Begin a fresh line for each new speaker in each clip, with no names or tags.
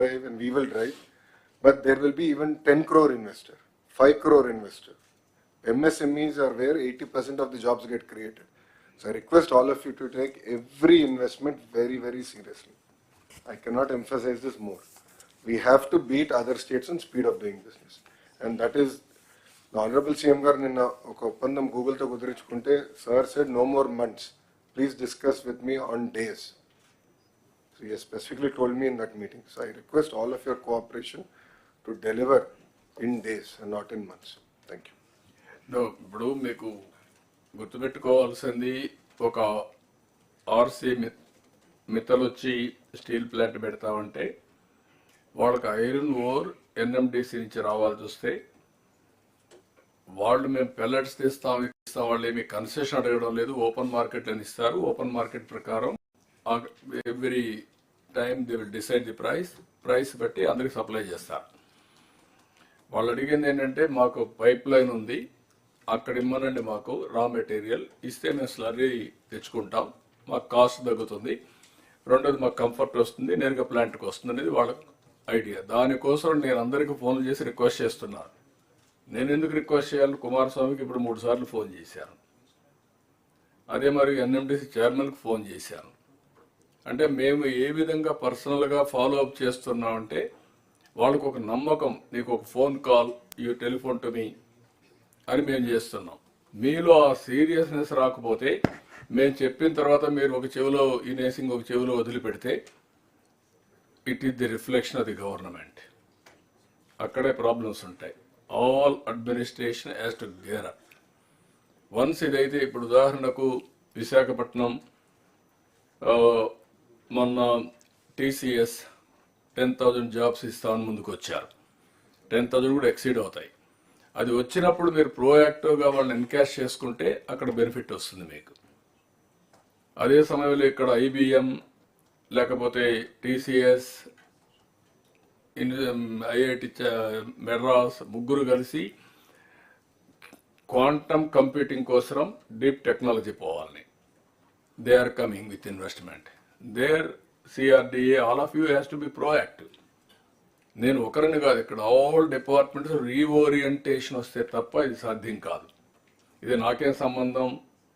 drive and we will drive, but there will be even 10 crore investor, 5 crore investor. MSMEs are where 80% of the jobs get created. So I request all of you to take every investment very, very seriously. I cannot emphasize this more. We have to beat other states on speed of doing business. And that is, the Honorable CM గారు నిన్న ఒక ఒప్పందం గూగుల్తో కుదిరించుకుంటే sir said no more months. Please discuss with me on days. So he has specifically told me in that meeting. So I request all of your cooperation to deliver in days and not in months. Thank you.
No, ఇప్పుడు మీకు గుర్తుపెట్టుకోవాల్సింది ఒక RC మిత్తలు వచ్చి steel plant పెడతామంటే వాళ్ళకి iron ore NMDC నుంచి రావాల్సి వస్తే వాళ్ళు మేము పెల్లెట్స్ తీస్తాం వాళ్ళు ఏమి కన్సెషన్ అడగడం లేదు, ఓపెన్ మార్కెట్ అని ఇస్తారు. ఓపెన్ మార్కెట్ ప్రకారం every time they will decide the price బట్టి అందరికి సప్లై చేస్తారు. వాళ్ళు అడిగింది ఏంటంటే మాకు పైప్ లైన్ ఉంది, అక్కడ ఇమ్మనండి, మాకు రా మెటీరియల్ ఇస్తే మేము స్లర్రీ తెచ్చుకుంటాం, మాకు కాస్ట్ తగ్గుతుంది, రెండోది మాకు కంఫర్ట్ వస్తుంది, నేరుగా ప్లాంట్కి వస్తుంది అనేది వాళ్ళ ఐడియా. దానికోసం నేను అందరికీ ఫోన్లు చేసి రిక్వెస్ట్ చేస్తున్నాను. నేను ఎందుకు రిక్వెస్ట్ చేయాలి? కుమారస్వామికి ఇప్పుడు 3 సార్లు ఫోన్ చేశాను, అదే మరి ఎన్ఎండిసి చైర్మన్కి ఫోన్ చేశాను. అంటే మేము ఏ విధంగా పర్సనల్గా ఫాలో అప్ చేస్తున్నామంటే వాళ్ళకు ఒక నమ్మకం, నీకు ఒక phone call, you telephone to me అని మేము చేస్తున్నాం. మీలో ఆ సీరియస్నెస్ రాకపోతే మేము చెప్పిన తర్వాత మీరు ఒక చెవిలో ఇనేసి ఇంకొక చెవిలో వదిలిపెడితే it is the reflection of the government. అక్కడే ప్రాబ్లమ్స్ ఉంటాయి. All administration has to gear up. Once ఇదైతే ఇప్పుడు ఉదాహరణకు విశాఖపట్నం మొన్న టీసీఎస్ 10,000 జాబ్స్ ఇస్తామని ముందుకు వచ్చారు. 10,000 కూడా ఎక్సీడ్ అవుతాయి. అది వచ్చినప్పుడు మీరు ప్రోయాక్టివ్గా వాళ్ళని ఎన్కాష్ చేసుకుంటే అక్కడ బెనిఫిట్ వస్తుంది మీకు. అదే సమయంలో ఇక్కడ ఐబిఎం లేకపోతే టీసీఎస్, ఐఐటి మెడ్రాస్ ముగ్గురు కలిసి క్వాంటమ్ కంప్యూటింగ్ కోసం డీప్ టెక్నాలజీ పోవాలని they are coming with investment. There CRDA all of you has to be proactive. నేను ఒకరిని కాదు, ఇక్కడ ఆల్ డిపార్ట్మెంట్స్ రీఓరియంటేషన్ వస్తే తప్ప ఇది సాధ్యం కాదు. ఇది నాకేం సంబంధం,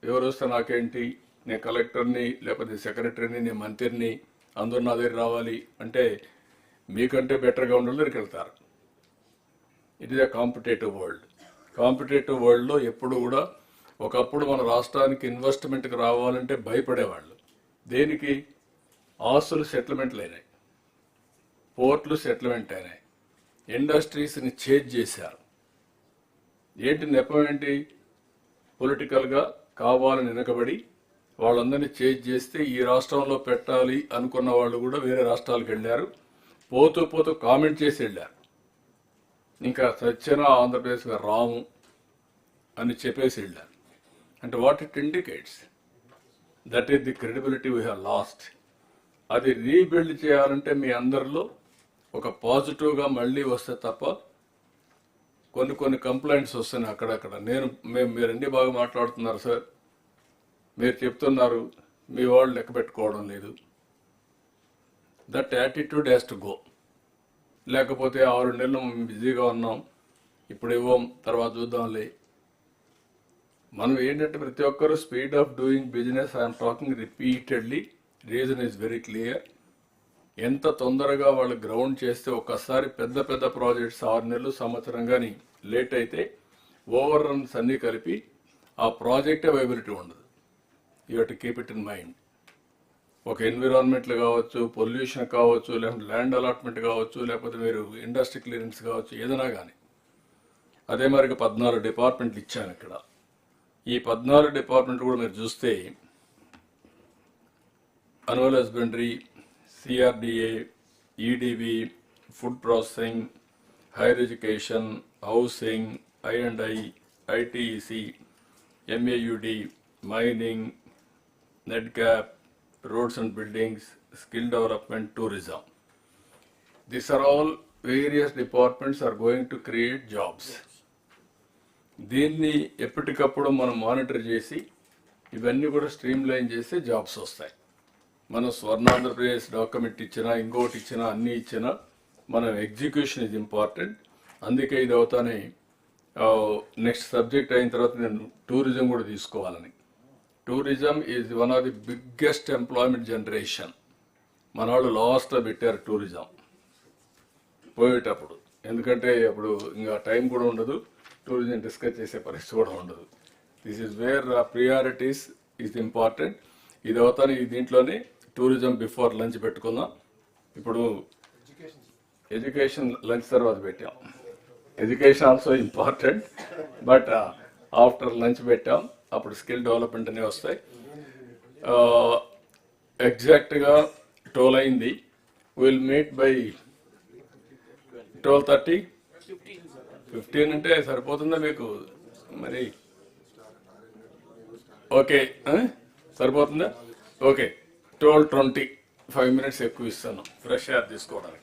ఎవరు వస్తే నాకేంటి, నేను కలెక్టర్ని లేకపోతే సెక్రటరీని, నేను మంత్రిని, అందరూ నా దగ్గర రావాలి అంటే మీకంటే బెటర్గా ఉండాలి దగ్గరికి వెళ్తారు. It is a competitive world. Competitive వరల్డ్లో ఎప్పుడు కూడా ఒకప్పుడు మన రాష్ట్రానికి ఇన్వెస్ట్మెంట్కి రావాలంటే భయపడేవాళ్ళు. దేనికి? ఆస్తులు సెటిల్మెంట్లు అయినాయి, పోర్ట్లు సెటిల్మెంట్ అయినాయి, ఇండస్ట్రీస్ని చేంజ్ చేశారు. ఏంటి నెపం ఏంటి? పొలిటికల్గా కావాలని వెనకబడి వాళ్ళందరినీ చేంజ్ చేస్తే ఈ రాష్ట్రంలో పెట్టాలి అనుకున్న వాళ్ళు కూడా వేరే రాష్ట్రాలకు వెళ్ళారు. పోతూ పోతూ కామెంట్ చేసి వెళ్ళారు. ఇంకా సత్యన ఆంధ్రప్రదేశ్గా రాము అని చెప్పేసి వెళ్ళారు. అంటే what it indicates? That is the credibility we have lost. అది రీబిల్డ్ చేయాలంటే మీ అందరిలో ఒక పాజిటివ్గా మళ్ళీ వస్తే తప్ప కొన్ని కంప్లైంట్స్ వస్తున్నాయి అక్కడక్కడ. మీరు అన్ని బాగా మాట్లాడుతున్నారు సార్, మీరు చెప్తున్నారు, మీ వాళ్ళు లెక్క పెట్టుకోవడం లేదు. That attitude has to go. లేకపోతే 6 నెలలు బిజీగా ఉన్నాం, ఇప్పుడు ఇవ్వం, తర్వాత చూద్దాంలే. మనం ఏంటంటే ప్రతి ఒక్కరు speed of doing business, I'm talking repeatedly, reason is very clear. ఎంత తొందరగా వాళ్ళు గ్రౌండ్ చేస్తే ఒక్కసారి పెద్ద పెద్ద ప్రాజెక్ట్స్ 6 నెలలు సంవత్సరం కానీ లేట్ అయితే ఓవర్ రన్స్ అన్నీ కలిపి ఆ ప్రాజెక్టే వైబిలిటీ ఉండదు. You have to keep it in mind. ఒక ఎన్విరాన్మెంట్లు కావచ్చు, పొల్యూషన్ కావచ్చు, లేకపోతే ల్యాండ్ అలాట్మెంట్ కావచ్చు, లేకపోతే మీరు ఇండస్ట్రీ క్లియరెన్స్ కావచ్చు, ఏదైనా కానీ. అదే మరిగా 14 డిపార్ట్మెంట్లు ఇచ్చాను ఇక్కడ. ఈ 14 డిపార్ట్మెంట్ కూడా మీరు చూస్తే animal husbandry, CRDA, EDB, food processing, higher education, housing, ఐ&ఐ, ఐటీఈసి, ఎంఏయుడి, మైనింగ్, నెట్గ్యాప్, roads and buildings, skill development, tourism. These are all various departments are going to create jobs. దీన్ని ఎప్పటికప్పుడు మనం మానిటర్ చేసి ఇవన్నీ కూడా స్ట్రీమ్ లైన్ చేస్తే jobs వస్తాయి. మనం స్వర్ణ ఆంధ్రప్రదేశ్ డాక్యుమెంట్ ఇచ్చినా, ఇంకోటి ఇచ్చినా, అన్నీ ఇచ్చినా మనం ఎగ్జిక్యూషన్ ఇస్ ఇంపార్టెంట్. అందుకే ఇది అవుతానే నెక్స్ట్ సబ్జెక్ట్ అయిన తర్వాత నేను టూరిజం కూడా తీసుకోవాలని. Tourism is one of the biggest employment generation. మన వాళ్ళు లాస్ట్లో పెట్టారు టూరిజం పోయేటప్పుడు, ఎందుకంటే అప్పుడు ఇంకా టైం కూడా ఉండదు, టూరిజం డిస్కస్ చేసే పరిస్థితి కూడా ఉండదు. This is where priorities is important. ఇది అవుతాను ఈ దీంట్లోనే టూరిజం బిఫోర్ లంచ్ పెట్టుకుందాం. ఇప్పుడు ఎడ్యుకేషన్ లంచ్ తర్వాత పెట్టాం. Education also important, but after lunch పెట్టాం. అప్పుడు స్కిల్ డెవలప్మెంట్ అనేవి వస్తాయి. ఎగ్జాక్ట్గా 12 అయింది. Will meet by 12:30. 15 అంటే సరిపోతుందా మీకు మరి? ఓకే, సరిపోతుందా? ఓకే, 12:20, 5 minutes ఎక్కువ ఇస్తాను ఫ్రెష్ ఎయిర్ తీసుకోవడానికి.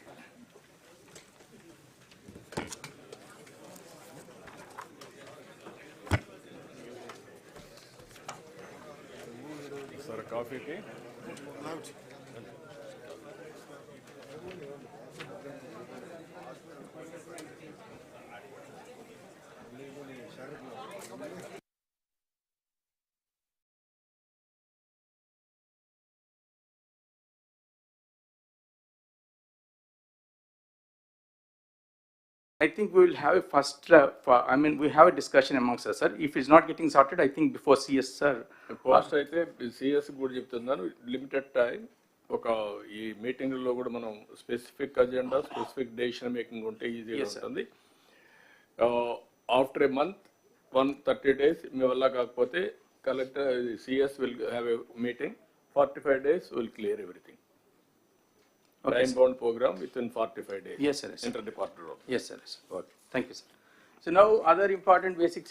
సార్ కాఫీకి
I think we will have a first, I mean, we have a discussion amongst us, sir. If it's not getting sorted, I think before CS, sir.
Post అయితే CS కూడా చెప్తున్నాను, limited time. ఒక ఈ మీటింగ్లో కూడా మనం specific agenda, specific decision making ఉంటే ఈజీగా ఉంటుంది. ఆఫ్టర్ ఏ మంత్ 130 days మీ వల్ల కాకపోతే collector CS will have a meeting. 45 days will clear everything. Time bound program within 45 days.
Yes, sir. Yes, sir.
Inter-departmental.
Yes, sir. Yes, sir. Okay. Thank you, sir. So now other important basic set